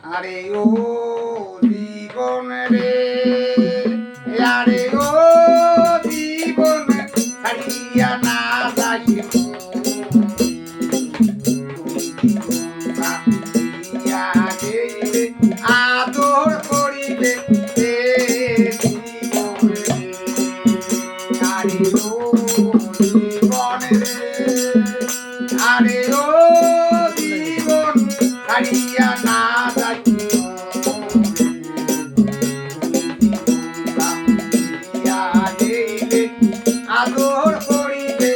আরে ও জীবন রে, আরে ও জীবন ছাড়িয়া না যাইব আদর করিবে আরে ও জীবন রে, আরে ও জীবন ছাড়িয়া না আদর করিবে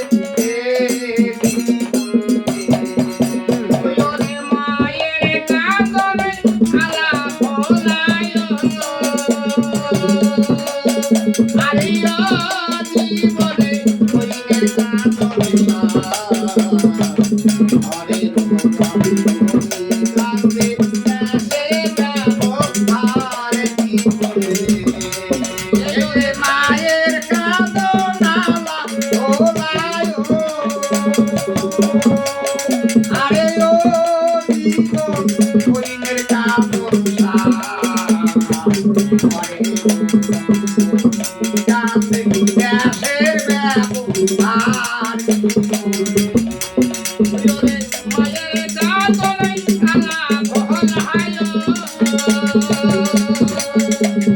মায়ের কাঁদনে আলা ভোলায় আরে ও জীবনে হইনের কাঁদনে আরে কাঁদে সে যাব আরে জীবনে মায়ের কাঁদনালা ভোলায় আরে ও জীবন হইনের কাঁদনা কাঁদে দেশের ব্যবহার মায়ের কাঁদনে আলা ভোলায়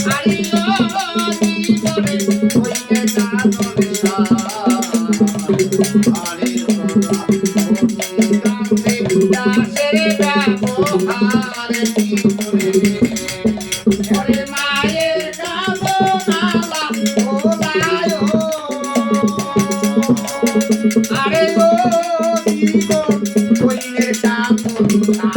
আরে ও জীবনে হইনের কাঁদনে আরে দাসের ব্যবহার ওরে মায়ের কাঁদনালা ভোলায় আরে ও জীবন হইনের কাঁদনা